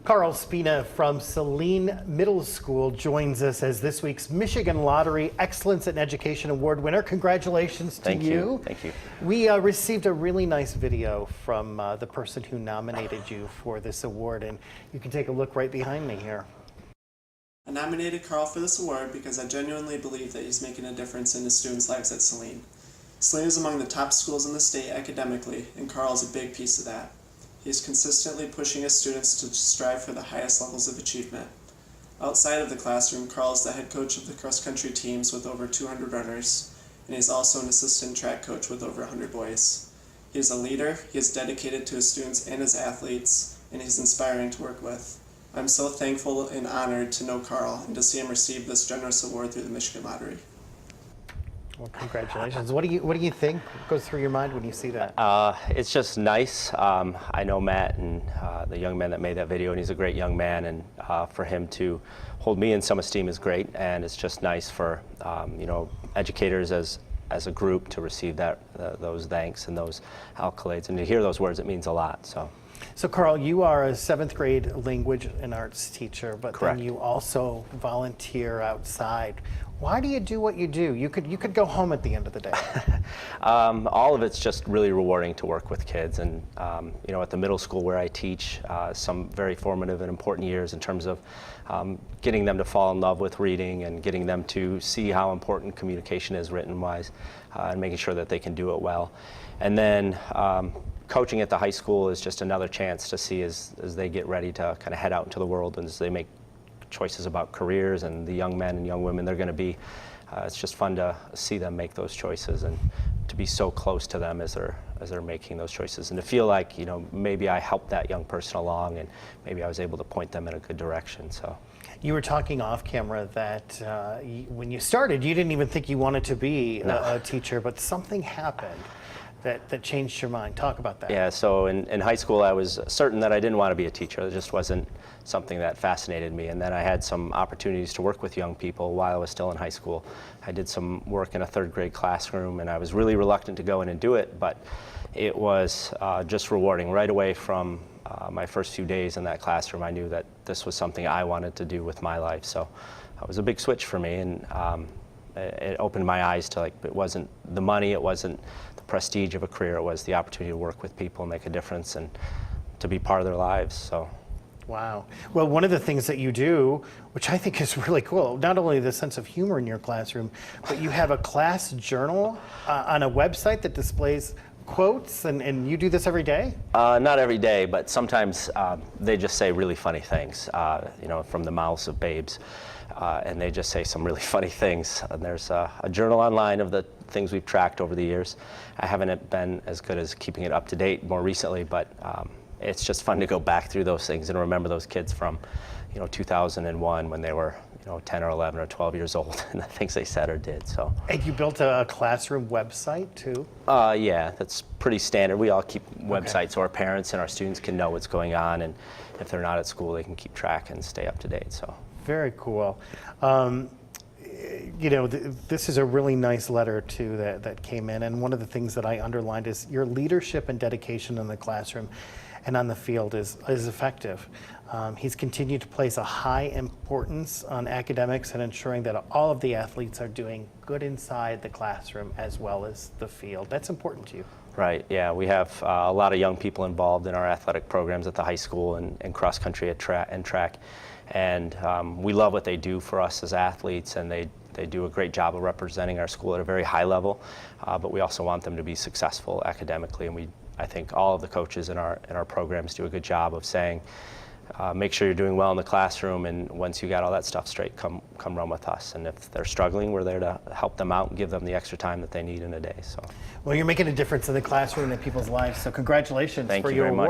Carl Spina from Saline Middle School joins us as this week's Michigan Lottery Excellence in Education Award winner. Congratulations to you. Thank you. We received a really nice video from the person who nominated you for this award, and you can take a look right behind me here. I nominated Carl for this award because I genuinely believe that he's making a difference in his students' lives at Saline. Saline is among the top schools in the state academically, and Carl is a big piece of that. He is consistently pushing his students to strive for the highest levels of achievement. Outside of the classroom, Carl is the head coach of the cross-country teams with over 200 runners, and he is also an assistant track coach with over 100 boys. He is a leader, he is dedicated to his students and his athletes, and he's inspiring to work with. I'm so thankful and honored to know Carl and to see him receive this generous award through the Michigan Lottery. Well, congratulations. What do you think? What goes through your mind when you see that? It's just nice. I know Matt and the young man that made that video, and he's a great young man, and for him to hold me in some esteem is great, and it's just nice for educators as a group to receive those thanks and those accolades, and to hear those words, it means a lot. So Carl, you are a 7th grade language and arts teacher, but Correct. Then you also volunteer outside. Why do you do what you do? You could go home at the end of the day. All of it's just really rewarding to work with kids, and at the middle school where I teach, some very formative and important years in terms of getting them to fall in love with reading and getting them to see how important communication is written-wise, and making sure that they can do it well. And then coaching at the high school is just another chance to see as they get ready to kind of head out into the world and as they make choices about careers and the young men and young women they're going to be. It's just fun to see them make those choices and to be so close to them as they're making those choices, and to feel like maybe I helped that young person along and maybe I was able to point them in a good direction. So. You were talking off camera that when you started, you didn't even think you wanted to be a teacher, but something happened that changed your mind. Talk about that. Yeah, so in high school I was certain that I didn't want to be a teacher. It just wasn't something that fascinated me. And then I had some opportunities to work with young people while I was still in high school. I did some work in a 3rd grade classroom, and I was really reluctant to go in and do it, but it was just rewarding. Right away from my first few days in that classroom, I knew that this was something I wanted to do with my life. So it was a big switch for me, and it opened my eyes to, it wasn't the money, it wasn't the prestige of a career, it was the opportunity to work with people and make a difference and to be part of their lives. So. Wow. Well, one of the things that you do, which I think is really cool, not only the sense of humor in your classroom, but you have a class journal on a website that displays quotes, and you do this every day? Not every day, but sometimes they just say really funny things, from the mouths of babes. And they just say some really funny things. And there's a journal online of the things we've tracked over the years. I haven't been as good as keeping it up to date more recently, but it's just fun to go back through those things and remember those kids from 2001 when they were 10 or 11 or 12 years old, and the things they said or did. So. And you built a classroom website too? Yeah, that's pretty standard. We all keep websites so our parents and our students can know what's going on, and if they're not at school, they can keep track and stay up to date. So. Very cool. This is a really nice letter too that came in, and one of the things that I underlined is your leadership and dedication in the classroom and on the field is effective. He's continued to place a high importance on academics and ensuring that all of the athletes are doing good inside the classroom as well as the field. That's important to you. Right, yeah. We have a lot of young people involved in our athletic programs at the high school and cross country and track. And we love what they do for us as athletes, and they do a great job of representing our school at a very high level, but we also want them to be successful academically, and I think all of the coaches in our programs do a good job of saying, make sure you're doing well in the classroom, and once you got all that stuff straight, come run with us. And if they're struggling, we're there to help them out and give them the extra time that they need in a day. So. Well, you're making a difference in the classroom and in people's lives, so congratulations for your award.